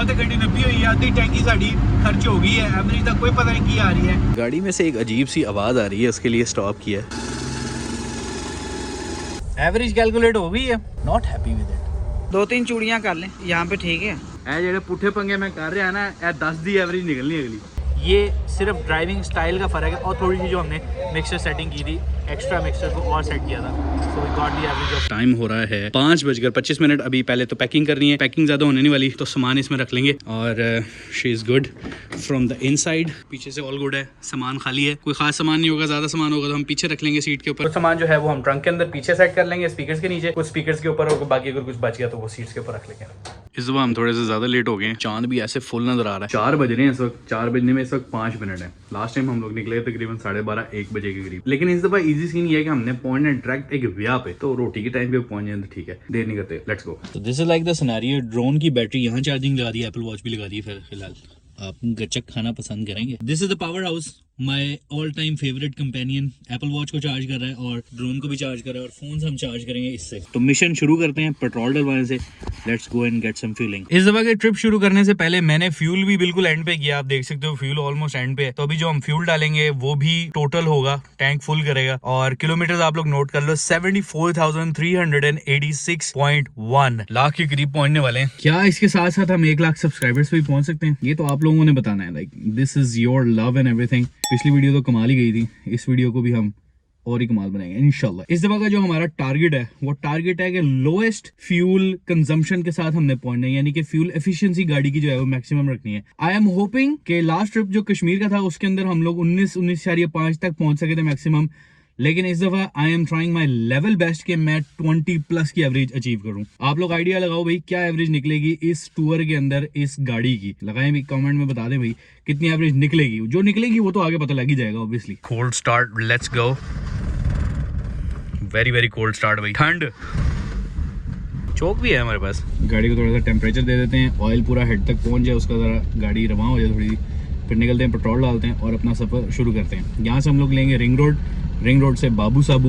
100 ਤੇ ਗੱਡੀ ਨੱਪੀ ਹੋਈ ਹੈ, ਅੱਧੀ टैंकी साड़ी खर्च हो गई है, एवरेज का कोई पता नहीं की आ रही है। गाड़ी में से एक अजीब सी आवाज़ आ रही है, उसके लिए स्टॉप किया। एवरेज कैलकुलेट हो गई है, नॉट हैप्पी विद इट। 2-3 चूड़ियां कर लें यहाँ पे, ठीक है। ਇਹ ਜਿਹੜੇ ਪੁੱਠੇ ਪੰਗੇ ਮੈਂ ਕਰ ਰਿਹਾ ਨਾ, ਇਹ 10 ਦੀ एवरेज निकलनी अगली। ये सिर्फ ड्राइविंग स्टाइल का फ़र्क है और थोड़ी सी जो हमने मिक्सर सेटिंग की थी, एक्स्ट्रा मिक्सर को और सेट किया था, so we got the average of. Time हो रहा है 5:25। अभी पहले तो पैकिंग करनी है, पैकिंग ज़्यादा होने नहीं वाली, तो सामान इसमें रख लेंगे। और she is good from the inside, पीछे से ऑल गुड है, सामान खाली है, कोई खास सामान नहीं होगा, ज़्यादा सामान होगा तो हम पीछे रख लेंगे सीट के ऊपर। सामान जो है वो हम ट्रंक के अंदर पीछे सेट कर लेंगे, स्पीकर्स के नीचे, कुछ स्पीकर्स के ऊपर और बाकी अगर कुछ बच गया तो वो सीट्स के ऊपर रख लेंगे। इस दफ़ा हम थोड़े से ज़्यादा लेट हो गए हैं, चांद भी ऐसे फुल नज़र आ रहा है। 4 बज रहे हैं इस वक्त, 4 बजने में इस वक्त 5 मिनट है। लास्ट टाइम हम लोग निकले तकरीबन 12:30-1 बजे के करीब, लेकिन इस दफ़ा इजी सीन ये है कि हमने पहुंचना डायरेक्ट एक ब्याह पे, तो रोटी के टाइम पे पहुंच जाए तो ठीक है, देर नहीं करते, लेट्स गो। तो this is like the scenario, drone की बैटरी यहाँ चार्जिंग लगा दी है, एप्पल वॉच भी लगा दी है फिलहाल। आप गचक खाना पसंद करेंगे। This is the power house, my all time favourite companion. Apple watch को चार्ज कर रहा है और ड्रोन को भी चार्ज कर रहा है और फोन हम चार्ज करेंगे इससे। तो मिशन शुरू करते हैं पेट्रोल डलवाने से, let's go and get some fueling. इस दफा के ट्रिप शुरू करने से पहले मैंने फ्यूल भी बिल्कुल एंड पे किया, आप देख सकते हो फ्यूल ऑलमोस्ट एंड पे है। तो अभी जो हम फ्यूल डालेंगे वो भी टोटल होगा, टैंक फुल करेगा। और किलोमीटर आप लोग नोट कर लो, 74,386.1 लाख के करीब पहुंचने वाले हैं। क्या इसके साथ साथ हम 1 लाख सब्सक्राइबर्स पे भी पहुंच सकते हैं? ये तो आप लोगों ने बताना है। Like this is your love and everything. पिछली वीडियो तो कमाल ही गई थी, इस वीडियो को भी हम और ही कमाल बनाएंगे इंशाल्लाह। इस दफा का जो हमारा टारगेट है वो टारगेट है कि लोएस्ट फ्यूल कंजम्पशन के साथ हमने पहुंचना है, यानी कि फ्यूल एफिशिएंसी गाड़ी की जो है वो मैक्सिमम रखनी है। आई एम होपिंग कि लास्ट ट्रिप जो कश्मीर का था उसके अंदर हम लोग 19.5 तक पहुंच सके थे मैक्सिमम, लेकिन इस दफा I am trying my level best कि मैं 20+ की एवरेज अचीव करूं। आप लोग आइडिया लगाओ भाई क्या एवरेज निकलेगी इस टूर के अंदर इस गाड़ी की, लगाएं भी कमेंट में, बता दें भाई कितनी एवरेज निकलेगी। जो निकलेगी वो तो आगे पता लग ही जाएगा obviously. Cold start, let's go. Very very cold start भाई, ठंड। चौक भी है हमारे पास। गाड़ी को थोड़ा सा टेम्परेचर दे देते हैं, ऑयल पूरा हेड तक पहुंच जाए, उसका ज़रा गाड़ी रवां हो जाए थोड़ी, फिर निकलते हैं, पेट्रोल डालते हैं और अपना सफ़र शुरू करते हैं। यहाँ से हम लोग लेंगे रिंग रोड से बाबू साबू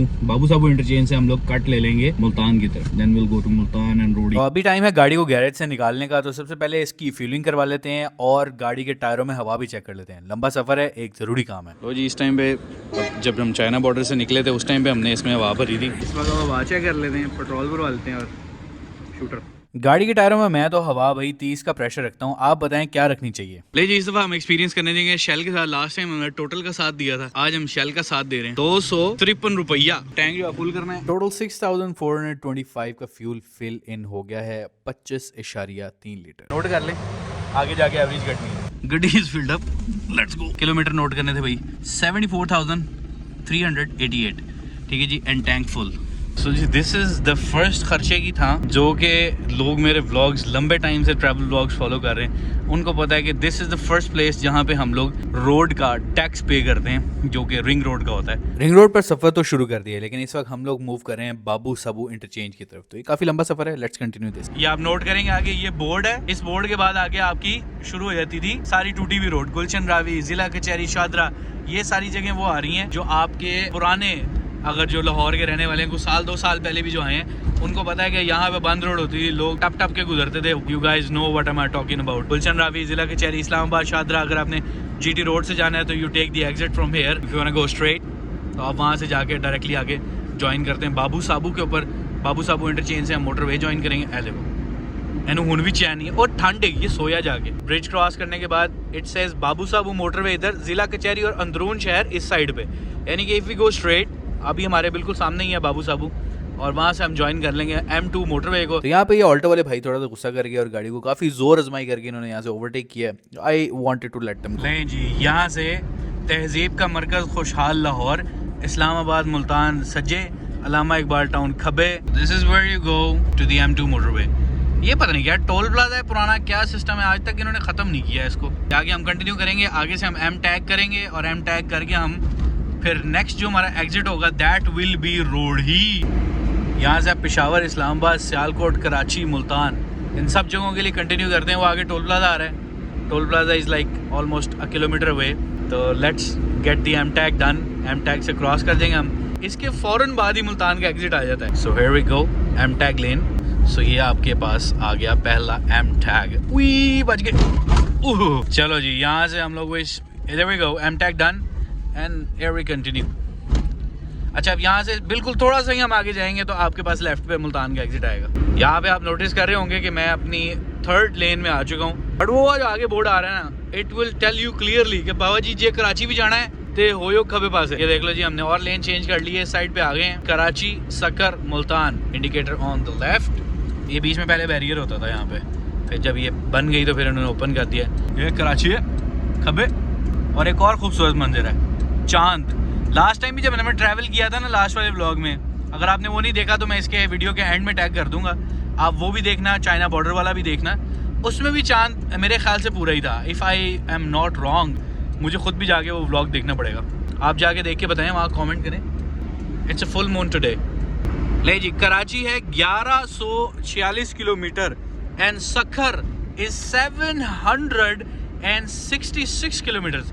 इंटरचेंज से हम लोग कट ले लेंगे मुल्तान की तरफ, then will go to Multan and Rohri. अभी टाइम है गाड़ी को गैरेज से निकालने का, तो सबसे पहले इसकी फ्यूलिंग करवा लेते हैं और गाड़ी के टायरों में हवा भी चेक कर लेते हैं। लंबा सफ़र है, एक ज़रूरी काम है। तो जी इस टाइम पे जब हम चाइना बॉर्डर से निकले थे उस टाइम पे हमने इसमें हवा भरी थी, इस वक्त हवा चेक कर लेते हैं, पेट्रोल भरवा लेते हैं और शूटर। गाड़ी के टायरों में मैं तो हवा भाई 30 का प्रेशर रखता हूँ, आप बताएं क्या रखनी चाहिए। ले जी इस दफा हम एक्सपीरियंस करने देंगे शेल के साथ। लास्ट टाइम हमने टोटल का साथ दिया था, आज हम शेल का साथ दे रहे हैं। 253 रुपया टैंक जो फुल करना है। टोटल 6425 का फ्यूल फिल इन हो गया है, 25.3 लीटर। नोट कर ले, आगे जाके एवरेज घटनी है। गड्डी is filled up, let's go. Kilometre note करने थे भाई, 74,388, ठीक है जी, एंड टैंक फुल। सो जी दिस इज द फर्स्ट खर्चे की था, जो कि लोग मेरे व्लॉग्स लंबे टाइम से ट्रैवल व्लॉग्स फॉलो कर रहे हैं उनको पता है कि this is the first place जहाँ पे हम लोग रोड का टैक्स पे करते हैं, जो कि रिंग रोड का होता है। रिंग रोड पर सफ़र तो शुरू कर दिया, लेकिन इस वक्त हम लोग मूव कर रहे हैं बाबू साबू इंटरचेंज की तरफ। तो ये काफ़ी लंबा सफ़र है, लेट्स कंटिन्यू दिस। ये आप नोट करेंगे आगे ये बोर्ड है, इस बोर्ड के बाद आगे आपकी शुरू हो जाती थी सारी टूटी हुई रोड, गुलशन रावी, जिला कचहरी, शादरा, ये सारी जगह वो आ रही हैं जो आपके पुराने, अगर जो लाहौर के रहने वाले हैं कुछ साल 2 साल पहले भी जो आए हैं उनको पता है कि यहाँ पे बंद रोड होती थी, लोग टप टप के गुजरते थे। You guys know what I am talking about. Gulshan Ravi, जिला कचहरी, इस्लामाबाद, शादरा। अगर आपने GT रोड से जाना है तो you take the exit from here, if you want to go straight, तो आप वहाँ से जाके डायरेक्टली आगे ज्वाइन करते हैं बाबू साबू के ऊपर। बाबू साबू इंटरचेंज से हम मोटरवे ज्वाइन करेंगे। एले एनू हुन भी चैन नहीं है और ठंड है, ये सोया जाके। ब्रिज क्रॉस करने के बाद it says Babu Sabu motorway इधर, जिला कचहरी और अंदरून शहर इस साइड पे, यानी कि इफ़ वी गो स्ट्रेट, अभी हमारे बिल्कुल सामने ही है बाबू साबू और वहाँ से हम ज्वाइन कर लेंगे M2 मोटरवे को। तो यहाँ पे ये ऑल्टो वाले भाई थोड़ा सा गुस्सा करके और गाड़ी को काफ़ी जोर आजमाई करके इन्होंने यहाँ से ओवरटेक किया। I wanted to let them go. नहीं जी, यहाँ से तहजीब का मरकज़ खुशहाल लाहौर, इस्लामाबाद मुल्तान सज्जे, अल्लामा इकबाल टाउन खबे। This is where you go to the M2 motorway. ये पता नहीं क्या टोल प्लाजा है पुराना, क्या सिस्टम है, आज तक इन्होंने ख़त्म नहीं किया इसको। आगे हम कंटिन्यू करेंगे, आगे से हम M टैग करेंगे और M टैग करके हम फिर नेक्स्ट जो हमारा एग्जिट होगा दैट विल बी रोड ही। यहाँ से आप पेशावर, इस्लामाबाद, सियालकोट, कराची, मुल्तान, इन सब जगहों के लिए कंटिन्यू करते हैं। वो आगे टोल प्लाजा आ रहा है, toll plaza is like almost 1 kilometre away. तो let's get the M tag done. M tag से क्रॉस कर देंगे हम, इसके फ़ौरन बाद ही मुल्तान का एग्जिट आ जाता है। So here we go, M tag lane. So ये आपके पास आ गया पहला एम टैग। वी बच गए। चलो जी, यहाँ से हम लोग इधर we go, M tag done and here we continue. अच्छा, अब यहाँ से बिल्कुल थोड़ा सा ही हम आगे जाएंगे तो आपके पास लेफ्ट पे मुल्तान का एग्जिट आएगा। यहाँ पे आप नोटिस कर रहे होंगे कि मैं अपनी थर्ड लेन में आ चुका हूँ, बट वो जो आगे बोर्ड आ रहा है ना, it will tell you clearly कि बाबा जी ये कराची भी जाना है ते होयो खबे पास है। ये देख लो जी, हमने और लेन चेंज कर ली है, साइड पे आ गए हैं। Karachi, Sukkur, Multan, indicator on the left. ये बीच में पहले बैरियर होता था यहाँ पे, फिर जब ये बन गई तो फिर उन्होंने ओपन कर दिया। ये कराची है खबे। और एक और खूबसूरत मंदिर है, चांद। लास्ट टाइम भी जब मैंने ट्रैवल किया था ना, लास्ट वाले व्लॉग में, अगर आपने वो नहीं देखा तो मैं इसके वीडियो के एंड में टैग कर दूंगा, आप वो भी देखना, चाइना बॉर्डर वाला भी देखना। उसमें भी चांद मेरे ख्याल से पूरा ही था, if I am not wrong. मुझे खुद भी जाके वो व्लॉग देखना पड़ेगा, आप जाके देख के बताएं, वहाँ कमेंट करें। It's a full moon today. ले जी, कराची है 1146 kilometre and Sukkur is 766 kilometre.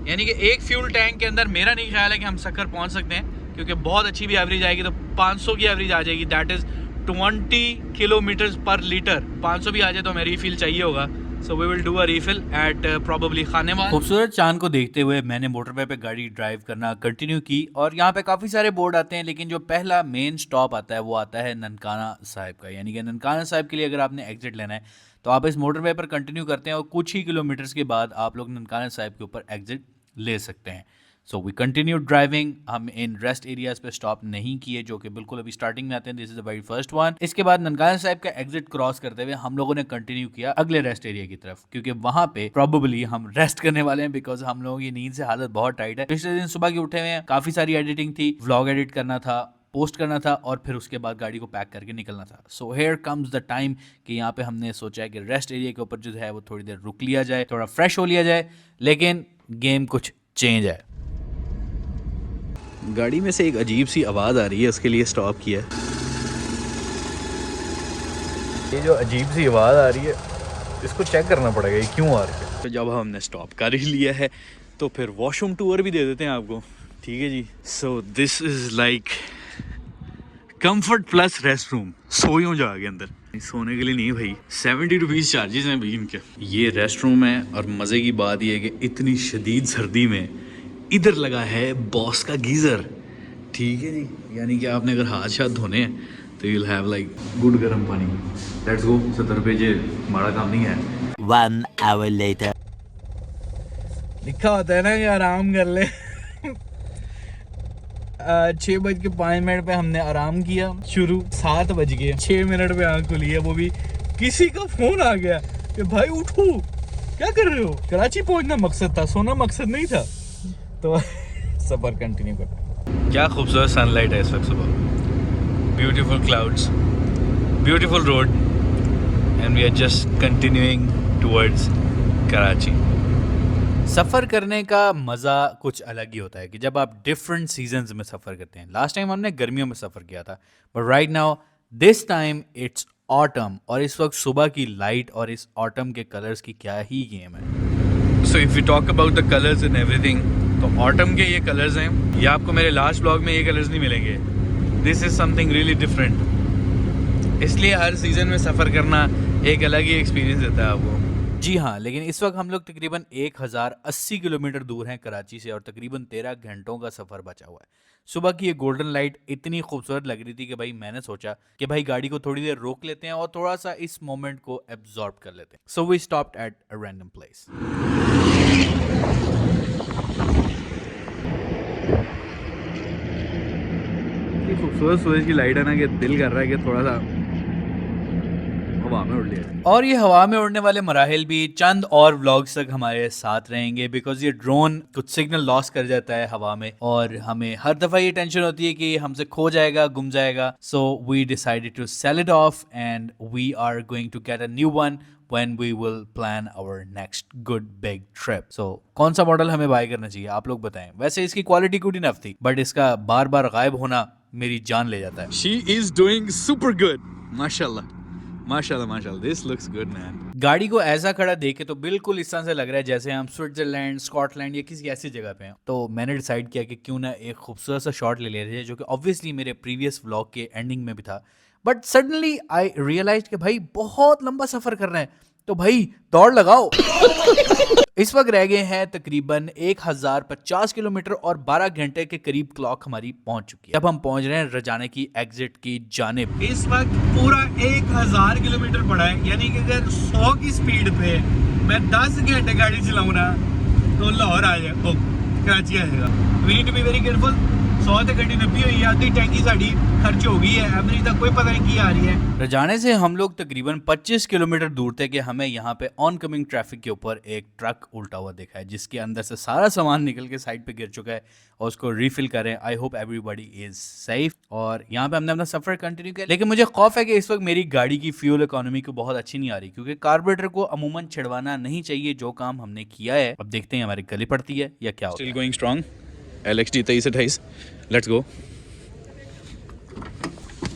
यानी कि एक फ्यूल टैंक के अंदर मेरा नहीं ख्याल है कि हम सक्खर पहुंच सकते हैं, क्योंकि बहुत अच्छी भी एवरेज आएगी तो 500 की एवरेज आ जाएगी, that is 20 kilometre per litre. 500 भी आ जाए तो हमें रीफिल चाहिए होगा, so we will do a refill at probably Khanewal. खूबसूरत चांद को देखते हुए मैंने मोटरवे पे गाड़ी ड्राइव करना कंटिन्यू की, और यहाँ पे काफ़ी सारे बोर्ड आते हैं, लेकिन जो पहला मेन स्टॉप आता है वो आता है ननकाना साहिब का। यानी कि ननकाना साहिब के लिए अगर आपने एग्जिट लेना है तो आप इस मोटरवे पर कंटिन्यू करते हैं और कुछ ही किलोमीटर्स के बाद आप लोग ननकाना साहिब के ऊपर एग्जिट ले सकते हैं। So we continue driving. हम इन रेस्ट एरियाज पे स्टॉप नहीं किए, जो कि बिल्कुल अभी स्टार्टिंग में आते हैं। This is the very first one. इसके बाद ननकाना साहिब का एग्जिट क्रॉस करते हुए हम लोगों ने कंटिन्यू किया अगले रेस्ट एरिया की तरफ, क्योंकि वहां पे प्रोबेबली हम रेस्ट करने वाले हैं, बिकॉज हम लोगों की नींद से हालत बहुत टाइट है। पिछले दिन सुबह के उठे हुए हैं, काफी सारी एडिटिंग थी, व्लॉग एडिट करना था, पोस्ट करना था, और फिर उसके बाद गाड़ी को पैक करके निकलना था। So here comes the time कि यहाँ पे हमने सोचा है कि रेस्ट एरिया के ऊपर जो है वो थोड़ी देर रुक लिया जाए, थोड़ा फ्रेश हो लिया जाए। लेकिन गेम कुछ चेंज है। गाड़ी में से एक अजीब सी आवाज़ आ रही है, उसके लिए स्टॉप किया। ये जो अजीब सी आवाज़ आ रही है, इसको चेक करना पड़ेगा ये क्यों आ रही है। तो जब हमने स्टॉप कर ही लिया है तो फिर वॉशरूम टूर भी दे देते हैं आपको, ठीक है जी। So this is like comfort plus rest room. सोयो जाके अंदर, सोने के लिए नहीं भाई, 70 रुपीज़ चार्जेस हैं भाई इनके। ये रेस्ट रूम है, और मज़े की बात यह है कि इतनी शदीद सर्दी में इधर लगा है बॉस का गीज़र, ठीक है जी। यानी कि आपने अगर हाथ शाथ धोने हैं तो यूल हैव लाइक गुड गर्म पानी। Let's go. 70 रुपये जे हमारा काम नहीं है। 1 hour later. लिखा होता है ना कि आराम कर ले। 6:05 पे हमने आराम किया शुरू, 7 बज गए, 6 मिनट पे आँख खुली है, वो भी किसी का फोन आ गया कि भाई उठो, क्या कर रहे हो। कराची पहुंचना मकसद था, सोना मकसद नहीं था। तो सफर कंटिन्यू करते। क्या खूबसूरत सनलाइट है इस वक्त सुबह, beautiful clouds, beautiful road, and we are just continuing towards Karachi. सफ़र करने का मज़ा कुछ अलग ही होता है कि जब आप डिफरेंट सीजन्स में सफ़र करते हैं। लास्ट टाइम हमने गर्मियों में सफ़र किया था, but right now this time it's autumn, और इस वक्त सुबह की लाइट और इस ऑटम के कलर्स की क्या ही गेम है। So if you talk about the colours and everything, तो ऑटम के ये कलर्स हैं। ये आपको मेरे लास्ट व्लॉग में ये कलर्स नहीं मिलेंगे। This is something really different. इसलिए हर सीज़न में सफ़र करना एक अलग ही एक्सपीरियंस देता है आपको। जी हाँ, लेकिन इस वक्त हम लोग तकरीबन 1080 किलोमीटर दूर हैं कराची से, और तकरीबन 13 घंटों का सफ़र बचा हुआ है। सुबह की ये गोल्डन लाइट इतनी खूबसूरत लग रही थी कि भाई मैंने सोचा कि भाई गाड़ी को थोड़ी देर रोक लेते हैं और थोड़ा सा इस मोमेंट को एब्जॉर्ब कर लेते हैं। So we stopped at a random place. खूबसूरत सूरज की लाइट है ना कि दिल कर रहा है कि थोड़ा सा हवा में उड़ लिया। और ये हवा में उड़ने वाले मराहिल भी चंद और व्लॉग्स तक हमारे साथ रहेंगे, बिकॉज ये ड्रोन कुछ सिग्नल लॉस कर जाता है हवा में, और हमें हर दफ़ा ये टेंशन होती है कि ये हमसे खो जाएगा, गुम जाएगा। So we decided to sell it off, and we are going to get a new one when we will plan our next good big trip. So कौन सा मॉडल हमें बाय करना चाहिए, आप लोग बताएं। वैसे इसकी क्वालिटी गुड इनफ थी, बट इसका बार बार गायब होना मेरी जान ले जाता है। She is doing super good. माशाल्लाह माशाल्लाह माशाल्लाह, this looks good man. गाड़ी को ऐसा खड़ा देखे तो बिल्कुल इस तरह से लग रहा है जैसे हम स्विट्जरलैंड, स्कॉटलैंड या किसी ऐसी जगह पे हैं। तो मैंने डिसाइड किया कि क्यों ना एक खूबसूरत सा शॉट ले लेते हैं, जो कि ऑब्वियसली मेरे प्रीवियस व्लॉग के एंडिंग में भी था, बट सडनली आई रियलाइज कि भाई बहुत लंबा सफर कर रहे हैं, तो भाई दौड़ लगाओ। इस वक्त रह गए हैं तकरीबन 1050 किलोमीटर और 12 घंटे के करीब क्लॉक हमारी पहुंच चुकी है। अब हम पहुंच रहे हैं रजाने की एग्जिट की जानिब। इस वक्त पूरा 1000 किलोमीटर पड़ा है, यानी कि अगर 100 की स्पीड पे मैं 10 घंटे गाड़ी चलाऊं ना तो लाहौर आ जाए, कराची आ जाएगा। We need to be very careful. 100 तक गड्डी नब्बी हुई है, आधी टैंकी साड़ी खर्च हो गई है, एवरेज तक कोई पता नहीं की आ रही है। रजाने से हम लोग तकरीबन 25 किलोमीटर दूर थे कि हमें यहाँ पे ऑन कमिंग ट्रैफिक के ऊपर एक ट्रक उल्टा हुआ देखा है, जिसके अंदर से सारा सामान निकल के साइड पे गिर चुका है और उसको रिफिल करें। I hope everybody is safe. और यहाँ पे हमने अपना सफर कंटिन्यू किया, लेकिन मुझे खौफ है कि इस वक्त मेरी गाड़ी की फ्यूल इकोनॉमी को बहुत अच्छी नहीं आ रही, क्योंकि कार्बोरेटर को अमूमन छिड़वाना नहीं चाहिए। जो काम हमने किया है, अब देखते हैं हमारी गली पड़ती है या क्या होता है। Still going strong. LXD 2328, let's go.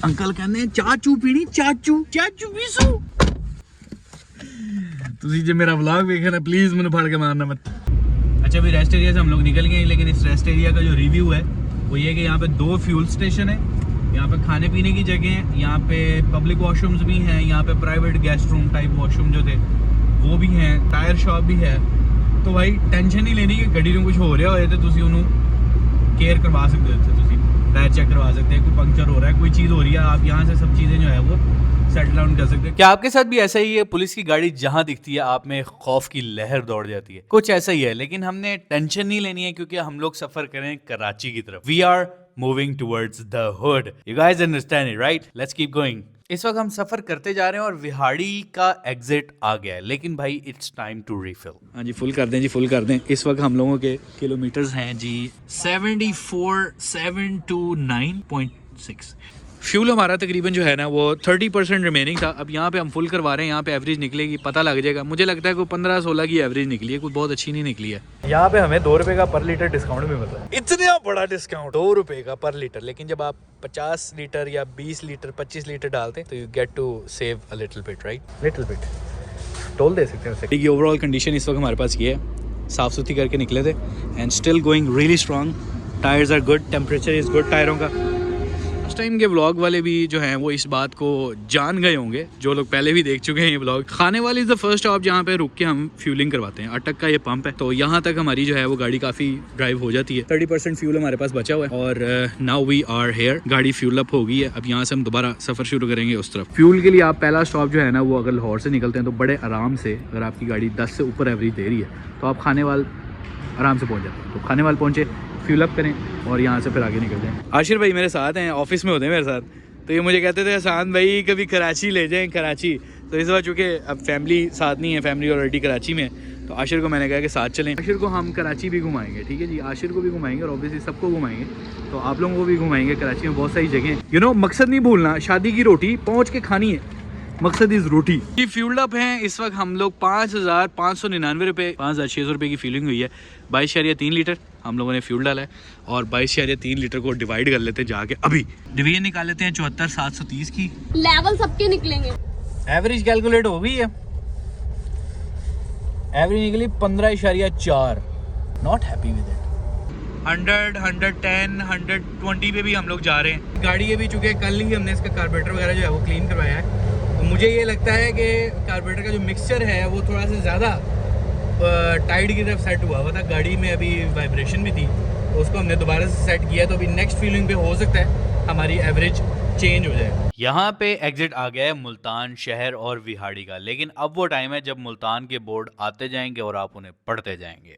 Uncle कहते हैं चाचू पीनी, चाचू चाचू पीसू। तुसी जे मेरा व्लॉग देखे ना, प्लीज मैंने फाड़ के मारना मत। अच्छा, अभी रेस्ट एरिया से हम लोग निकल गए हैं, लेकिन इस रेस्ट एरिया का जो रिव्यू है वो ये है कि यहाँ पे 2 फ्यूल स्टेशन है, यहाँ पे खाने पीने की जगह है, यहाँ पे पब्लिक वॉशरूम्स भी हैं, यहाँ पे private guest room type washroom जो थे वो भी हैं, टायर शॉप भी है। तो भाई टेंशन नहीं लेनी कि गड्डी में कुछ हो रहा होए तो तुसी उन्होंने केयर करवा सकते हो, टायर चेक करवा सकते हैं, कोई पंक्चर हो रहा है, कोई चीज़ हो रही है, आप यहाँ से सब चीज़ें जो है वो सेटल डाउन कर सकते हैं। क्या आपके साथ भी ऐसा ही है? पुलिस की गाड़ी जहां दिखती है आप में खौफ की लहर दौड़ जाती है। कुछ ऐसा ही है, लेकिन हमने टेंशन नहीं लेनी है, क्योंकि हम लोग सफर करें कराची की तरफ। We are moving towards the hood. You guys understand it, right? Let's keep going. इस वक्त हम सफर करते जा रहे हैं और विहाड़ी का एग्जिट आ गया है, लेकिन भाई इट्स टाइम टू रिफिल। हाँ जी, फुल कर दें जी, फुल कर दें। इस वक्त हम लोगों के किलोमीटर्स हैं जी 74729.6। फ्यूल हमारा तकरीबन जो है ना वो 30% रिमेनिंग था। अब यहाँ पे हम फुल करवा रहे हैं, यहाँ पे एवरेज निकलेगी, पता लग जाएगा। मुझे लगता है कोई 15-16 की एवरेज निकली है, कुछ बहुत अच्छी नहीं निकली है। यहाँ पे हमें 2 रुपए का पर लीटर डिस्काउंट भी मिल रहा है। इतना बड़ा डिस्काउंट, 2 रुपए का पर लीटर। लेकिन जब आप 50 लीटर या 20 लीटर 25 लीटर डालते हैं तो you get to save a little bit, right? Little bit toll दे सकते हैं उसे। की ओवरऑल कंडीशन इस वक्त हमारे पास ये है, साफ सुथरी करके निकले थे and still going really strong. Tyres are good, temperature is good टायरों का। उस टाइम के व्लॉग वाले भी जो हैं वो इस बात को जान गए होंगे, जो लोग पहले भी देख चुके हैं ये व्लॉग। खाने वाली इज द फर्स्ट स्टॉप जहाँ पे रुक के हम फ्यूलिंग करवाते हैं। अटक का ये पंप है, तो यहाँ तक हमारी जो है वो गाड़ी काफ़ी ड्राइव हो जाती है। 30% फ्यूल हमारे पास बचा हुआ है और नाउ वी आर हेयर। गाड़ी फ्यूल अप हो गई है। अब यहाँ से हम दोबारा सफ़र शुरू करेंगे उस तरफ। फ्यूल के लिए आप पहला स्टॉप जो है ना वो अगर लाहौर से निकलते हैं तो बड़े आराम से, अगर आपकी गाड़ी 10 से ऊपर एवरेज दे रही है तो आप खाने वाल आराम से पहुँच जाते हैं। तो खाने वाल पहुँचे, फ्यूल अप करें और यहाँ से फिर आगे निकलते हैं। आशिर भाई मेरे साथ हैं, ऑफिस में होते हैं मेरे साथ, तो ये मुझे कहते थे एहसान भाई कभी कराची ले जाएं कराची। तो इस बार चूँकि अब फैमिली साथ नहीं है, फैमिली ऑलरेडी कराची में, तो आशिर को मैंने कहा कि साथ चलें। आशिर को हम कराची भी घुमाएंगे, ठीक है जी? आशिर को भी घुमाएंगे और ऑब्वियसली सबको घुमाएंगे, तो आप लोगों को भी घुमाएंगे। कराची में बहुत सारी जगह, यू नो, मकसद नहीं भूलना, शादी की रोटी पहुँच के खानी है, मकसद इज रोटी। ये फ्यूल्ड अप हैं इस वक्त हम लोग 5599 रुपये, 5600 रुपये की फीलिंग हुई है। 22.3 लीटर हम लोगों ने फ्यूल डाला है और 22.3 लीटर को डिवाइड कर लेते हैं जाके। अभी डिवीजन निकाल लेते हैं 74,730 की। लेवल सबके निकलेंगे। एवरेज कैलकुलेट हो गई है, एवरेज निकली 15.4। Not happy with it. 100, 110, 120 पे भी हम लोग जा रहे हैं। गाड़ी ये भी चुके कल ही हमने इसका कार्बोरेटर वगैरह जो है वो क्लीन करवाया है। तो मुझे ये लगता है कि कार्बोरेटर का जो मिक्सचर है वो थोड़ा सा ज़्यादा टाइट की तरफ सेट हुआ था। गाड़ी में अभी वाइब्रेशन भी थी, तो उसको हमने दोबारा से सेट किया। तो अभी नेक्स्ट फीलिंग पे हो सकता है हमारी एवरेज चेंज हो जाए। यहाँ पे एग्जिट आ गया है मुल्तान शहर और विहाड़ी का, लेकिन अब वो टाइम है जब मुल्तान के बोर्ड आते जाएंगे और आप उन्हें पढ़ते जाएंगे।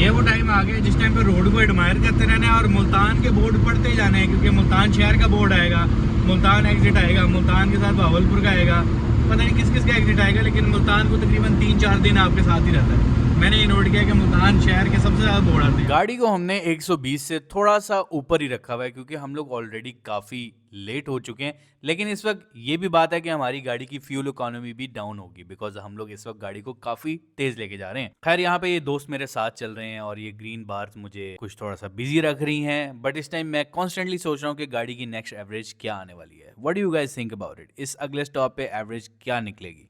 ये वो टाइम आ गया जिस टाइम पे रोड को एडमायर करते रहना है और मुल्तान के बोर्ड पढ़ते ही जाना है, क्योंकि मुल्तान शहर का बोर्ड आएगा, मुल्तान एग्जिट आएगा, मुल्तान के साथ भावलपुर का आएगा, पता नहीं किस किस का एग्जिट आएगा, लेकिन मुल्तान को तकरीबन 3-4 दिन आपके साथ ही रहता है। मैंने ये नोट किया कि मुल्तान शहर के सबसे ज़्यादा बोर्ड आते हैं। गाड़ी को हमने 120 से थोड़ा सा ऊपर ही रखा हुआ है, क्योंकि हम लोग ऑलरेडी काफ़ी लेट हो चुके हैं। लेकिन इस वक्त ये भी बात है कि हमारी गाड़ी की फ्यूल इकोनॉमी भी डाउन होगी, बिकॉज हम लोग इस वक्त गाड़ी को काफ़ी तेज़ लेके जा रहे हैं। खैर, यहाँ पे ये दोस्त मेरे साथ चल रहे हैं और ये ग्रीन बार्स मुझे कुछ थोड़ा सा बिजी रख रही हैं, बट इस टाइम मैं कॉन्स्टेंटली सोच रहा हूँ कि गाड़ी की नेक्स्ट एवरेज क्या आने वाली है। What do you guys think about it? इस अगले स्टॉप पे एवरेज क्या निकलेगी?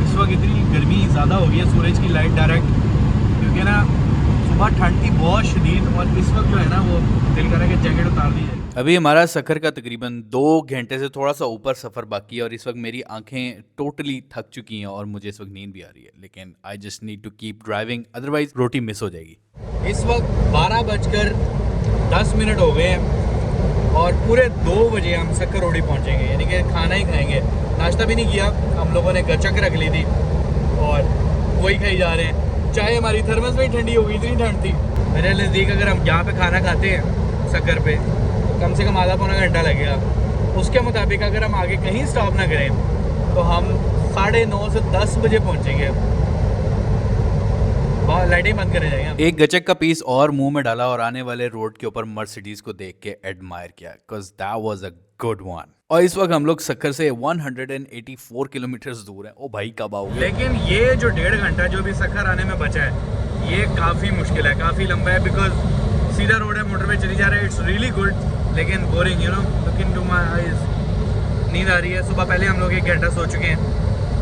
इस वक्त इतनी गर्मी ज़्यादा हो गई है, सूरज की लाइट डायरेक्ट, क्योंकि ना सुबह ठंड थी बहुत शदीद और इस वक्त जो है ना वो दिल कर रहा है कि जैकेट उतार दी जाए। अभी हमारा सखर का तकरीबन 2 घंटे से थोड़ा सा ऊपर सफ़र बाकी है और इस वक्त मेरी आंखें टोटली थक चुकी हैं और मुझे इस वक्त नींद भी आ रही है, लेकिन I just need to keep driving, otherwise रोटी मिस हो जाएगी। इस वक्त 12:10 हो गए हैं और पूरे 2 बजे हम सक्कर रोडी पहुंचेंगे, यानी कि खाना ही खाएंगे। नाश्ता भी नहीं किया, हम लोगों ने गचक रख ली थी और वही खाई जा रहे हैं। चाय हमारी थर्मस में ही ठंडी हो गई, इतनी ठंड थी। मेरे नज़दीक अगर हम यहाँ पे खाना खाते हैं सक्कर पे तो कम से कम आधा पौना घंटा लगेगा। उसके मुताबिक अगर हम आगे कहीं स्टॉप ना करें तो हम 9:30 से 10 बजे पहुँचेंगे। लाइटें बंद करे जाएंगे। एक गचक का पीस और मुंह में डाला और आने वाले रोड के ऊपर मर्सिडीज को देख के एडमायर किया, because that was a good one. और इस वक्त हम लोग सक्कर से 184 किलोमीटर दूर हैं। ओ भाई कब आओगे? लेकिन ये जो 1.5 घंटा जो भी सक्कर आने में बचा है ये काफ़ी मुश्किल है, काफ़ी लंबा है, बिकॉज सीधा रोड है, मोटरवे चली जा रहा है। इट्स रियली गुड लेकिन boring, you know, looking to my eyes. नींद आ रही है। सुबह पहले हम लोग 1 घंटा सो चुके हैं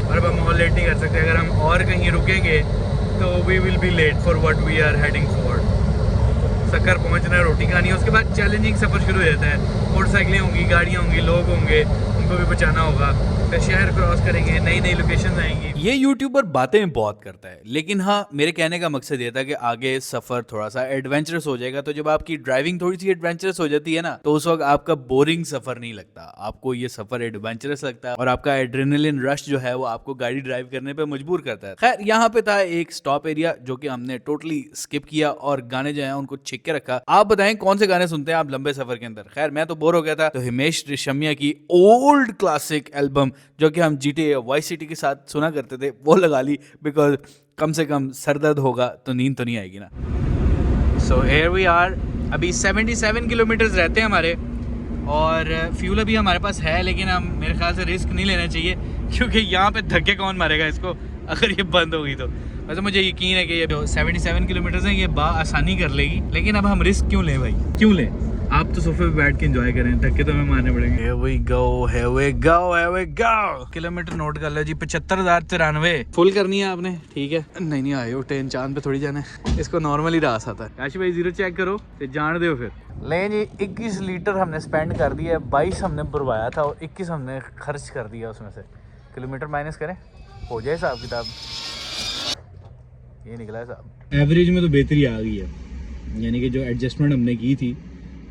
और अब हम और लेट नहीं कर सकते। अगर हम और कहीं रुकेंगे तो we will be late for what we are heading for. Sukkur पहुंचना है, रोटी खानी है, उसके बाद चैलेंजिंग सफ़र शुरू हो जाता है। मोटरसाइकिलें होंगी, गाड़ियाँ होंगी, लोग होंगे, उनको भी बचाना होगा, फिर शहर क्रॉस करेंगे, नई नई लोकेशन आएंगी। ये यूट्यूबर बातें बहुत करता है, लेकिन हाँ मेरे कहने का मकसद ये था कि आगे सफ़र थोड़ा सा एडवेंचरस हो जाएगा। तो जब आपकी ड्राइविंग थोड़ी सी एडवेंचरस हो जाती है ना तो उस वक्त आपका बोरिंग सफ़र नहीं लगता, आपको ये सफ़र एडवेंचरस लगता है और आपका एड्रेनलिन रश जो है वो आपको गाड़ी ड्राइव करने पर मजबूर करता है। खैर यहाँ पे था एक स्टॉप एरिया जो कि हमने टोटली स्किप किया और गाने जो है उनको छिक के रखा। आप बताएं कौन से गाने सुनते हैं आप लंबे सफ़र के अंदर? खैर मैं तो बोर हो गया था तो हिमेश रेशमिया की ओल्ड क्लासिक एल्बम जो कि हम GTA वाइस सिटी के साथ सुना करते थे वो लगा ली, बिकॉज कम से कम सर दर्द होगा तो नींद तो नहीं आएगी ना। So here we are. अभी 77 किलोमीटर्स रहते हैं हमारे और फ्यूल अभी हमारे पास है, लेकिन हम मेरे ख्याल से रिस्क नहीं लेना चाहिए क्योंकि यहाँ पे धक्के कौन मारेगा इसको अगर ये बंद होगी तो। वैसे मुझे यकीन है कि ये जो 77 किलोमीटर्स हैं ये आसानी कर लेगी, लेकिन अब हम रिस्क क्यों लें भाई, क्यों लें? आप तो सोफे पे बैठ के एंजॉय करें, धक्के तो हमें मारने पड़ेंगे। Here we go, here we go, here we go। Kilometre note कर लो जी, 75,093 फुल करनी है आपने, ठीक है? नहीं आए हो ट्रेन चांद पे थोड़ी जाना है, इसको नॉर्मली रास आता है। काशी भाई 0 चेक करो तो जान दो फिर। ले जी 21 लीटर हमने स्पेंड कर दिया है, 22 हमने भरवाया था और 21 हमने खर्च कर दिया उसमें से। किलोमीटर माइनस करें हो जाए हिसाब किताब, ये निकला है साहब। एवरेज में तो बेहतरी आ गई है, यानी कि जो एडजस्टमेंट हमने की थी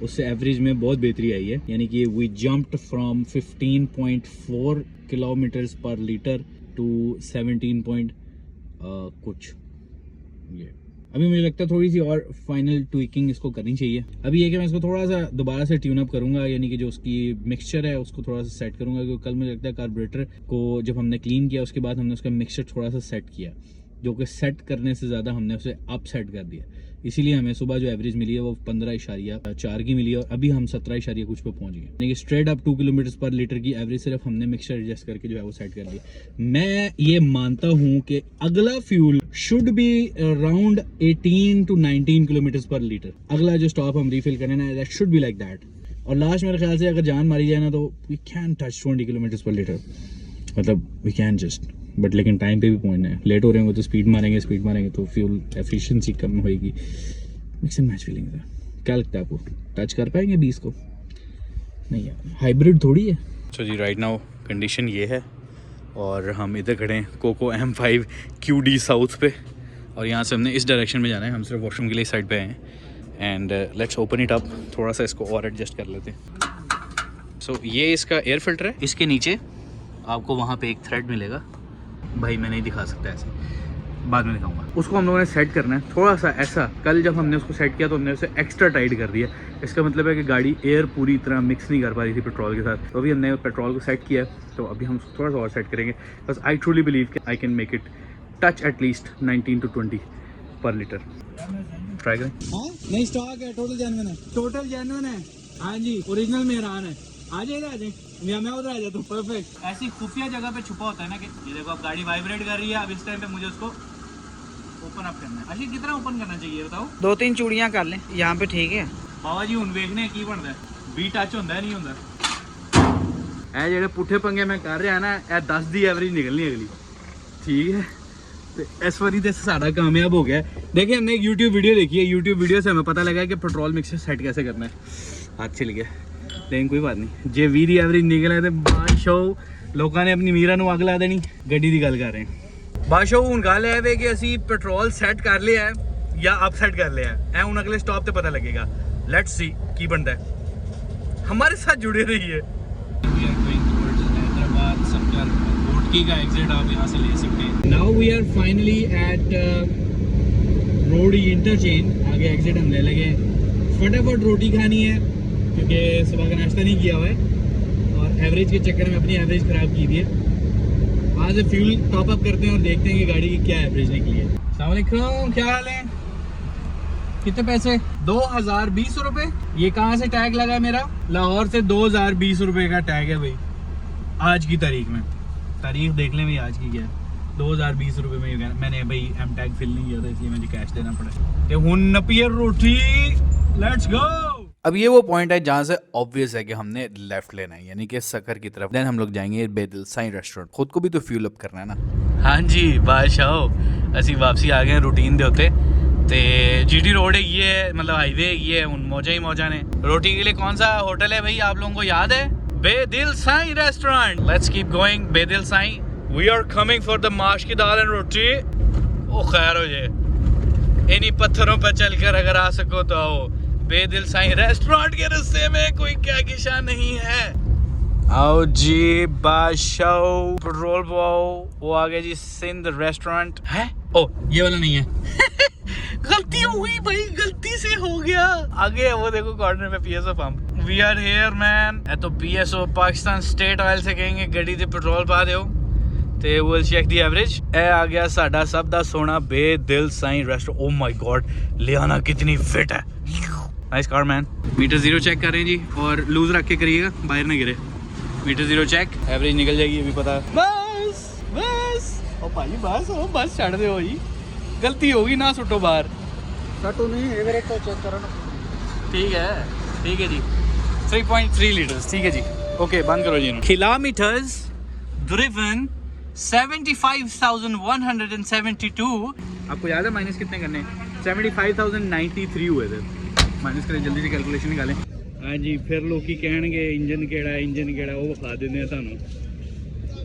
उससे एवरेज में बहुत बेहतरी आई है। यानी कि वी जंप्ड फ्रॉम 15.4 किलोमीटर्स पर लीटर टू 17 कुछ। ये अभी मुझे लगता है थोड़ी सी और फाइनल ट्विकिंग इसको करनी चाहिए। अभी ये कि मैं इसको थोड़ा सा दोबारा से ट्यून अप करूंगा, यानी कि जो उसकी मिक्सचर है उसको थोड़ा सा सेट करूंगा, क्योंकि कल मुझे लगता है कार्बोरेटर को जब हमने क्लीन किया उसके बाद हमने उसका मिक्सचर थोड़ा सा सेट किया, जो कि सेट करने से ज़्यादा हमने उसे अप सेट कर दिया। इसीलिए हमें सुबह जो एवरेज मिली है वो 15.4 की मिली है और अभी हम 17 कुछ पे पहुंच गए। यानी कि straight up 2 kilometre per litre की एवरेज सिर्फ हमने मिक्सचर एडजस्ट करके जो है वो सेट कर दिया। मैं ये मानता हूँ कि अगला fuel should be around 18 to 19 kilometre per litre. अगला जो स्टॉप हम रिफिल करें ना, that should be like that. और लास्ट मेरे ख्याल से अगर जान मारी जाए ना तो we can touch 20 kilometre per litre, मतलब वी कैन जस्ट, बट लेकिन टाइम पे भी पहुंचना है। लेट हो रहे होंगे तो स्पीड मारेंगे तो फ्यूल एफिशिएंसी कम होएगी। मिक्स एंड मैच फीलिंग है। क्या लगता है आपको, टच कर पाएंगे 20 को? नहीं यार, हाइब्रिड थोड़ी है। तो जी राइट नाउ कंडीशन ये है और हम इधर खड़े हैं कोको M5 QD साउथ पे और यहाँ से हमने इस डायरेक्शन में जाना है। हम सिर्फ वॉशरूम के लिए साइड पे आए हैं and let's open it up. थोड़ा सा इसको और एडजस्ट कर लेते हैं। सो ये इसका एयर फिल्टर है, इसके नीचे आपको वहाँ पे एक थ्रेड मिलेगा। भाई मैं नहीं दिखा सकता ऐसे, बाद में दिखाऊंगा। उसको हम लोगों ने सेट करना है थोड़ा सा ऐसा। कल जब हमने उसको सेट किया तो हमने उसे एक्स्ट्रा टाइट कर दिया। इसका मतलब है कि गाड़ी एयर पूरी तरह मिक्स नहीं कर पा रही थी पेट्रोल के साथ, तो अभी हमने पेट्रोल को सेट किया है। तो अभी हम थोड़ा सा और सेट करेंगे, बस आई ट्रूली बिलीव कि I can make it touch at least 19 to 20 पर लीटर। ट्राई करें। नहीं स्टॉक है, टोटल जेन्युइन है। हाँ जी, ओरिजिनल मेहरान है। आ जाए मैं उधर आ जाता हूँ। परफेक्ट। ऐसी खुफिया जगह पे छुपा होता है ना कि ये देखो अब गाड़ी वाइब्रेट कर रही है। अब इस टाइम पे मुझे उसको ओपन अप करना है। अच्छा कितना ओपन करना चाहिए बताओ? 2-3 चूड़ियां कर लें यहाँ पे, ठीक है बाबा जी हुन देखने की बनता है, बी टच होंदा है नहीं होंदा। ए जेडे पुठे पंगे मैं कर रहा ना, ए 10 दी एवरेज निकलनी अगली, ठीक है? इस बारी तो सारा कामयाब हो गया है। देखिए हमने एक YouTube वीडियो देखी है, YouTube वीडियो से हमें पता लगा कि पेट्रोल मिक्सर सेट कैसे करना है। हाथ चल गया, लेकिन कोई बात नहीं, जे 20 ਦੀ एवरेज निकले तो बादशाह लोगों ने अपनी मीरा ਨੂੰ ਅੱਗ ਲਾ ਦੇਣੀ। ਗੱਡੀ ਦੀ ਗੱਲ ਕਰ ਰਹੇ ਹਾਂ। ਬਾਦशाह ਹੁਣ ਗੱਲ ਇਹ ਵੇ ਕਿ ਅਸੀਂ ਪੈਟਰੋਲ ਸੈੱਟ ਕਰ ਲਿਆ ਹੈ ਜਾਂ ਅਪਸੈਟ ਕਰ लिया है, ਇਹ ਹੁਣ अगले स्टॉप पे पता लगेगा। लेट्स सी की बनता है, हमारे साथ जुड़े रहिए। We are going towards Hyderabad सबकर कोटकी का एग्जिट आप यहाँ से ले सकते हैं। Now we are finally at road interchange, आगे एग्जिट हम ले लगे। फटाफट रोटी खानी है क्योंकि सुबह का नाश्ता नहीं किया हुआ है और एवरेज के चक्कर में अपनी एवरेज ख़राब की हुई है। वहाँ से फ्यूल टॉप अप करते हैं और देखते हैं कि गाड़ी की क्या एवरेज निकली है। अस्सलाम वालेकुम, क्या हाल है? कितने पैसे? 2020 रुपए। ये कहाँ से टैग लगा है मेरा? लाहौर से 2020 रुपए का टैग है भाई, आज की तारीख में। तारीख देख लें भाई आज की क्या है। 2020 रुपए में मैंने भाई एम टैग फिल नहीं किया था, इसलिए मुझे कैश देना पड़ा। ते हुन नपियर रोटी, लेट्स गो। अब ये वो पॉइंट है जहाँ से ऑब्वियस है कि हमने लेफ्ट लेना है, यानी कि सकर की तरफ। देन हम लोग जाएंगे बेदिल साईं रेस्टोरेंट, खुद को भी तो फ्यूल अप करना है ना। हाँ जी बादशाह, असी वापसी आ गए रूटीन दे उत्ते ते जीटी रोड है ये, मतलब हाईवे ये है। उन मौजा ही मौजा ने। रोटी के लिए कौन सा होटल है भाई आप लोगों को याद है? Bedil Sain restaurant. Let's keep going Bedil Sain. We are coming for the माश की दाल एंड रोटी। ओ खैर हो जाए, इन्हीं पत्थरों पर चलकर अगर आ सको तो आओ। बेदिल साईं रेस्टोरेंट के रास्ते में कोई क्या किशा नहीं है। आओ जी बादशाह, पेट्रोल पाओ। वो आ गया जी सिंध रेस्टोरेंट है। ओ ये वाला नहीं है गलती हो गई भाई, गलती से हो गया। आगे है वो देखो कॉर्नर में PSO pump. We are here man. ए तो पीएसओ पाकिस्तान स्टेट ऑयल से कहेंगे गड्डी ते पेट्रोल पा दियो ते विल चेक दी एवरेज। ए आ गया साडा सब दा सोना Bedil Sain restaurant. Oh my God, लियाना कितनी फिट है। Nice car man. Meter zero check कर रहे हैं जी, और लूज रख के करिएगा बाहर ना गिरे। मीटर जीरो चेक, एवरेज निकल जाएगी अभी पता। बस बस ओ भाई बस, ओ बस छड़ दे जी, गलती होगी ना सुटो बाहर। सटो नहीं, एवरेज तो चेक करो ना। ठीक है जी। 3.3 लीटर्स, ठीक है जी। ओके बंद करो जी। Kilometres driven 75,172। आपको याद है माइनस कितने करने? 75,093 हुए थे। माइनस करें जल्दी से, कैलकुलेशन निकालें। हाँ जी, फिर लोग की कहणगे इंजन केड़ा है, इंजन केड़ा वो बता देने हैं थानू।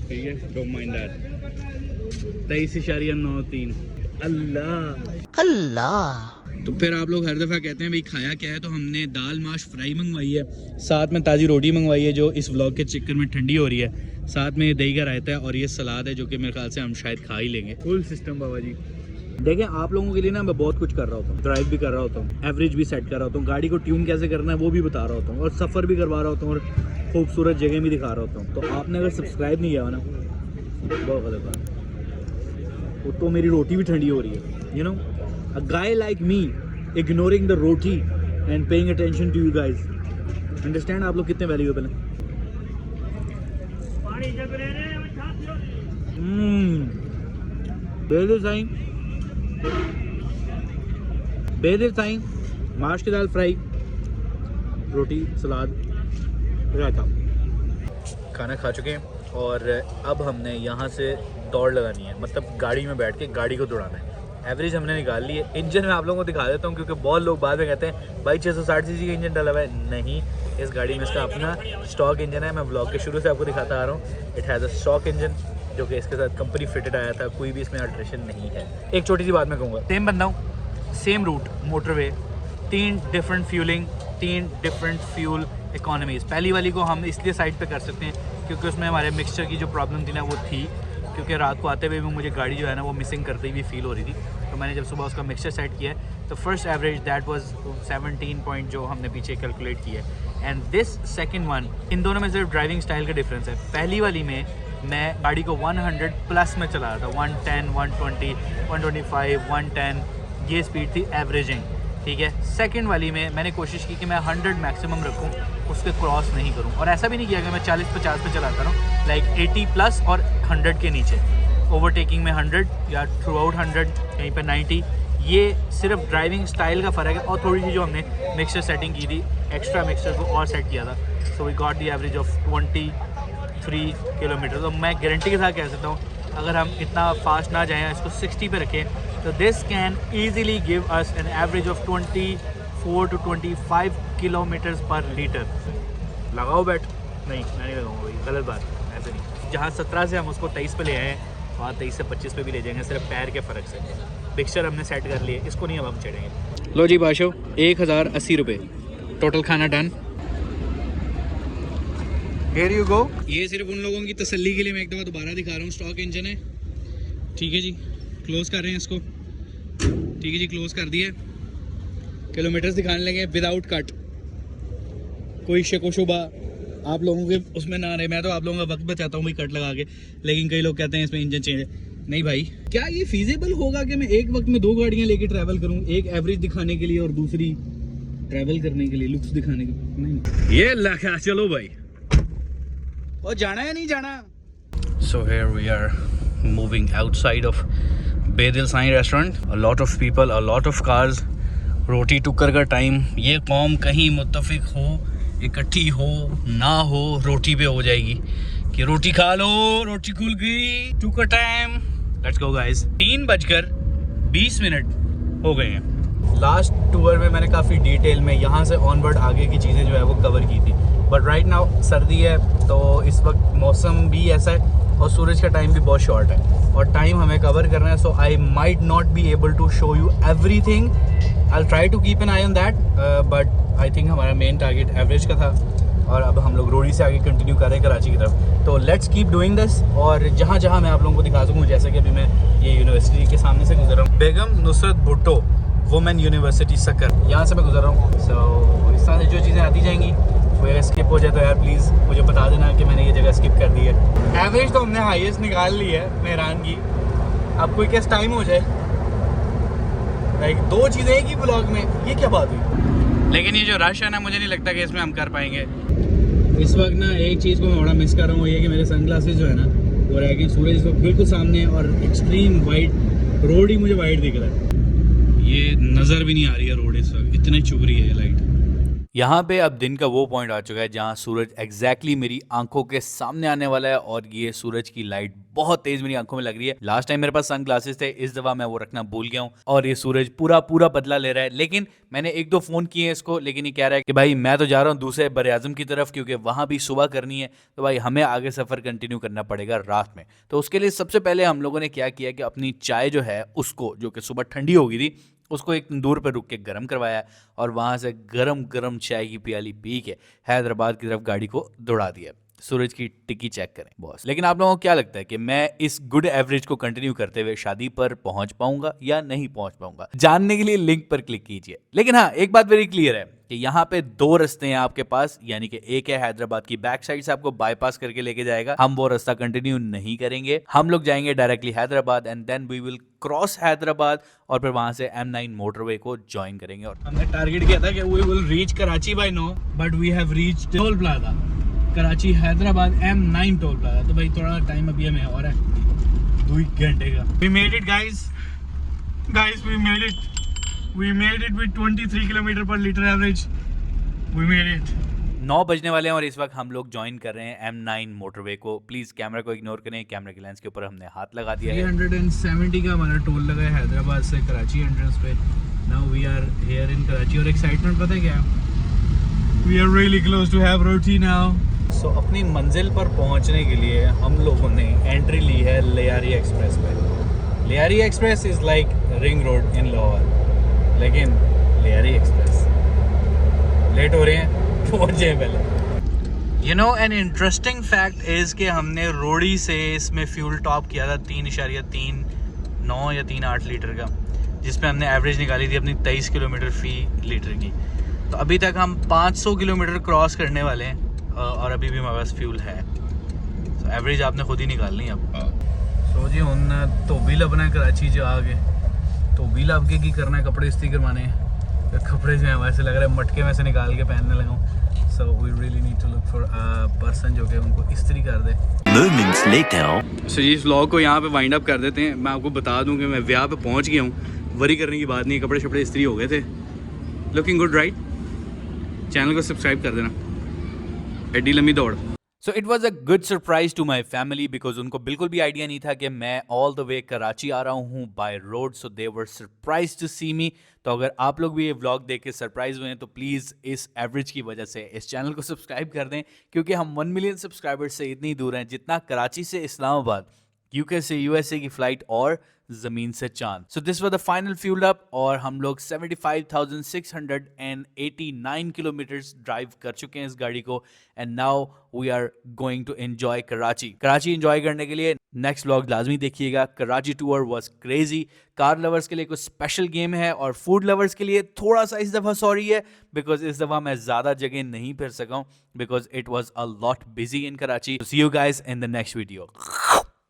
ठीक है, डोंट माइंड दैट। 23.93। अल्लाह। तो फिर आप लोग हर दफ़ा कहते हैं भाई खाया क्या है, तो हमने दाल माश फ्राई मंगवाई है, साथ में ताज़ी रोटी मंगवाई है जो इस व्लॉग के चक्कर में ठंडी हो रही है, साथ में दही का रायता है और ये सलाद है जो कि मेरे ख्याल से हम शायद खा ही लेंगे। फुल सिस्टम बाबा जी। देखें आप लोगों के लिए ना मैं बहुत कुछ कर रहा होता हूँ, ड्राइव भी कर रहा होता हूँ, एवरेज भी सेट कर रहा होता हूँ, गाड़ी को ट्यून कैसे करना है वो भी बता रहा होता हूँ, और सफ़र भी करवा रहा होता हूँ, और खूबसूरत जगह भी दिखा रहा होता हूँ। तो आपने अगर सब्सक्राइब नहीं किया हो ना, बहुत गलत बात है। तो मेरी रोटी भी ठंडी हो रही है। You know, a guy like me ignoring the roti and paying attention to you guys. Understand आप लोग कितने वैल्यूएबल हैं। बेदिल साईं माश की दाल फ्राई, रोटी, सलाद, रायता। खाना खा चुके हैं और अब हमने यहाँ से दौड़ लगानी है, मतलब गाड़ी में बैठ के गाड़ी को दौड़ाना है। एवरेज हमने निकाल ली है। इंजन मैं आप लोगों को दिखा देता हूँ क्योंकि बहुत लोग बाद में कहते हैं भाई 660 सीसी का इंजन डाला हुआ है। नहीं, इस गाड़ी में इसका अपना स्टॉक इंजन है। मैं व्लॉग के शुरू से आपको दिखाता आ रहा हूँ। It has a stock engine जो कि इसके साथ कंपनी फिटेड आया था, कोई भी इसमें अल्ट्रेशन नहीं है। एक छोटी सी बात मैं कहूँगा, सेम बंदा हूँ, same route, motorway, 3 different fueling, 3 different fuel economies. पहली वाली को हम इसलिए साइड पे कर सकते हैं क्योंकि उसमें हमारे मिक्सचर की जो प्रॉब्लम थी ना वो थी, क्योंकि रात को आते हुए भी मुझे गाड़ी जो है ना वो मिसिंग करते हुई फील हो रही थी। तो मैंने जब सुबह उसका मिक्सचर सेट किया है तो first average that was 17 point जो हमने पीछे कैलकुलेट किया है। एंड दिस सेकंड वन, इन दोनों में सिर्फ ड्राइविंग स्टाइल का डिफरेंस है। पहली वाली में मैं गाड़ी को 100 प्लस में चला रहा था, 110, 120, 125, 110 ये स्पीड थी एवरेजिंग। ठीक है, सेकंड वाली में मैंने कोशिश की कि मैं 100 मैक्सिमम रखूं, उसके क्रॉस नहीं करूं, और ऐसा भी नहीं किया कि मैं 40-50 पे चलाता रहूं, लाइक 80 प्लस और 100 के नीचे। ओवरटेकिंग में 100 या थ्रू आउट 100, कहीं पर 90। ये सिर्फ ड्राइविंग स्टाइल का फ़र्क है और थोड़ी सी जो हमने मिक्सचर सेटिंग की थी, एक्स्ट्रा मिक्सचर को और सेट किया था। So we got the average of 23 kilometre. तो मैं गारंटी के साथ कह सकता हूँ अगर हम इतना फास्ट ना जाएं, इसको 60 पे रखें, तो this can easily give us an average of 24 to 25 kilometres पर लीटर। लगाओ बैट, नहीं मैं नहीं लगाऊंगा भाई, गलत बात, ऐसे नहीं। जहाँ 17 से हम उसको 23 पे ले आए हैं, वहाँ 23 से 25 पे भी ले जाएंगे, सिर्फ पैर के फ़र्क से। पिक्चर हमने सेट कर लिए, इसको नहीं अब हम चढ़ेंगे। लो जी बाशो, 1080 रुपये टोटल खाना डन। Here you go। ये सिर्फ उन लोगों की तसल्ली के लिए मैं एक दफ़ा दोबारा दिखा रहा हूँ, स्टॉक इंजन है, ठीक है जी। क्लोज़ कर रहे हैं इसको, ठीक है जी, क्लोज़ कर दिए। किलोमीटर्स दिखाने लगे विदाउट कट, कोई शक व शुबा आप लोगों के उसमें ना रहे। मैं तो आप लोगों का वक्त बचाता हूँ भाई कट लगा के, लेकिन कई लोग कहते हैं इसमें इंजन चेंज है। नहीं भाई, क्या ये फीजिबल होगा कि मैं एक वक्त में 2 गाड़ियाँ लेके ट्रैवल करूँ, एक एवरेज दिखाने के लिए और दूसरी ट्रैवल करने के लिए, लुक्स दिखाने के लिए? नहीं, ये लगा। चलो भाई, और जाना है नहीं जाना। So here we are moving outside of Bedil Sain restaurant. A lot of people, a lot of cars. रोटी टुक्कर का टाइम, ये कौम कहीं मुत्तफिक हो, इकट्ठी हो ना हो, रोटी पे हो जाएगी कि रोटी खा लो, रोटी खुल गई, टुक्कर टाइम। Let's go guys. 3:20 हो गए हैं। लास्ट टूर में मैंने काफ़ी डिटेल में यहाँ से ऑनवर्ड आगे की चीज़ें जो है वो कवर की थी, बट राइट नाउ सर्दी है, तो इस वक्त मौसम भी ऐसा है और सूरज का टाइम भी बहुत शॉर्ट है और टाइम हमें कवर करना है। So I might not be able to show you everything. I try to keep an eye on that, but I think हमारा मेन टारगेट एवरेज का था और अब हम लोग रोडी से आगे कंटिन्यू कर रहे हैं कराची की तरफ। तो लेट्स कीप डूइंग दिस। और जहाँ जहाँ मैं आप लोगों को दिखा सकूँ, जैसे कि अभी मैं ये यूनिवर्सिटी के सामने से गुजर रहा हूँ, बेगम नुसरत भुट्टो वुमेन यूनिवर्सिटी सक्कर, यहाँ से मैं गुजर रहा हूँ। सो इस तरह से जो चीज़ें आती जाएंगी, वो अगर स्किप हो जाए तो यार प्लीज़ मुझे बता देना कि मैंने ये जगह स्किप कर दी है। एवरेज तो हमने हाईएस्ट निकाल ली है मेहरान की, अब कोई कैसे टाइम हो जाए, लाइक 2 चीज़ें एक ही ब्लॉग में, ये क्या बात हुई। लेकिन ये जो रश है ना, मुझे नहीं लगता कि इसमें हम कर पाएंगे। इस वक्त ना एक चीज़ को मैं बड़ा मिस कर रहा हूँ, ये कि मेरे सनग्लासेस जो है ना वो रह गए। सूरज इस वक्त बिल्कुल सामने है और एक्सट्रीम वाइट रोड ही मुझे वाइट दिख रहा है, ये नज़र भी नहीं आ रही है रोड इस वक्त, इतनी चुभ रही है लाइट। यहाँ पे अब दिन का वो पॉइंट आ चुका है जहाँ सूरज एग्जैक्टली मेरी आंखों के सामने आने वाला है और ये सूरज की लाइट बहुत तेज मेरी आंखों में लग रही है। लास्ट टाइम मेरे पास सन ग्लासेस थे, इस दफा मैं वो रखना भूल गया हूँ और ये सूरज पूरा बदला ले रहा है। लेकिन मैंने 1-2 फोन किए हैं इसको, लेकिन ये कह रहा है कि भाई मैं तो जा रहा हूँ दूसरे बर आज़म की तरफ, क्योंकि वहाँ भी सुबह करनी है, तो भाई हमें आगे सफ़र कंटिन्यू करना पड़ेगा रात में। तो उसके लिए सबसे पहले हम लोगों ने क्या किया कि अपनी चाय जो है उसको, जो कि सुबह ठंडी हो गई थी, उसको एक तंदूर पर रुक के गर्म करवाया और वहाँ से गरम चाय की प्याली पी के हैदराबाद की तरफ गाड़ी को दौड़ा दिया। सूरज की टिक्की चेक करें बॉस। लेकिन आप लोगों को क्या लगता है कि मैं इस गुड एवरेज को कंटिन्यू करते हुए शादी पर पहुंच पाऊंगा या नहीं पहुंच पाऊंगा? जानने के लिए लिंक पर क्लिक कीजिए। लेकिन हाँ, एक बात वेरी क्लियर है कि यहाँ पे 2 रास्ते हैं आपके पास, यानी कि एक है हैदराबाद की बैक साइड से आपको बाईपास करके लेके जाएगा, हम वो रास्ता कंटिन्यू नहीं करेंगे। हम लोग जाएंगे directly Hyderabad and then we will cross Hyderabad और फिर वहां से M9 मोटरवे को ज्वाइन करेंगे। और हमने टारगेट किया था कि we will reach Karachi by 9, but we have reached toll plaza Karachi Hyderabad M9 toll plaza. तो भाई थोड़ा टाइम अभी हमें और है, 2 घंटे का। We made it guys, we made it with 23 kilometre per litre average, we made it. 9 बजने वाले हैं और इस वक्त हम लोग ज्वाइन कर रहे हैं M9 मोटरवे को। प्लीज कैमरा को इग्नोर करें, कैमरा के लेंस के ऊपर हमने हाथ लगा दिया है। 370 का हमारा टोल लगा है हैदराबाद से Karachi entrance now. We we are in इन कराची और एक्साइटमेंट पता है क्या है? We are really close to have roti now. So अपनी मंजिल पर पहुंचने के लिए हम लोगों ने एंट्री ली है लियारी एक्सप्रेस पे। Lyari express is like ring road in Lahore, लेकिन लियारी एक्सप्रेस लेट हो रहे हैं, पहुंच जाए पहले। You know an interesting fact is कि हमने रोडी से इसमें फ्यूल टॉप किया था 3.39 या 3.8 लीटर का, जिसमें हमने एवरेज निकाली थी अपनी 23 किलोमीटर फी लीटर की। तो अभी तक हम 500 किलोमीटर क्रॉस करने वाले हैं और अभी भी हमारे पास फ्यूल है। तो एवरेज आपने खुद ही निकालनी है अब। सो जी हुन धोबी लभना है कराची च आके, धोबी लभ के की करना है, कपड़े इस्त्री करवाने हैं। तो कपड़े जो हैं वैसे लग रहा है मटके में से निकाल के पहनने लगा हूँ। So we really need to look for a person जो कि उनको इस्त्री कर दे। Moments later. सो जी इस व्लॉग को यहाँ पे वाइंड अप कर देते हैं। मैं आपको बता दूं कि मैं ब्याह पे पहुँच गया हूँ, वरी करने की बात नहीं है, कपड़े शपड़े इस्त्री हो गए थे। Looking good right? चैनल को सब्सक्राइब कर देना। एड्डी लम्बी दौड़। So it was a good surprise to my family because उनको बिल्कुल भी आइडिया नहीं था कि मैं ऑल द वे कराची आ रहा हूँ by road, so they were surprise to see me. तो अगर आप लोग भी ये व्लॉग देख के सरप्राइज हुए हैं तो प्लीज़ इस एवरेज की वजह से इस चैनल को सब्सक्राइब कर दें, क्योंकि हम 1 मिलियन सब्सक्राइबर्स से इतनी दूर हैं जितना कराची से इस्लामाबाद, यूके से यूएसए की फ्लाइट और जमीन से चांद। So this was the final fuel up और हम लोग 75,689 किलोमीटर्स ड्राइव कर चुके हैं इस गाड़ी को and now we are going to enjoy Karachi. Karachi enjoy करने के लिए नेक्स्ट व्लॉग लाजमी देखिएगा। Karachi tour was crazy. Car lovers के लिए कुछ स्पेशल गेम है और फूड लवर्स के लिए थोड़ा सा इस दफ़ा सॉरी है बिकॉज इस दफ़ा मैं ज़्यादा जगह नहीं फिर सका हूँ because it was a lot busy in Karachi. See you guys in the next video.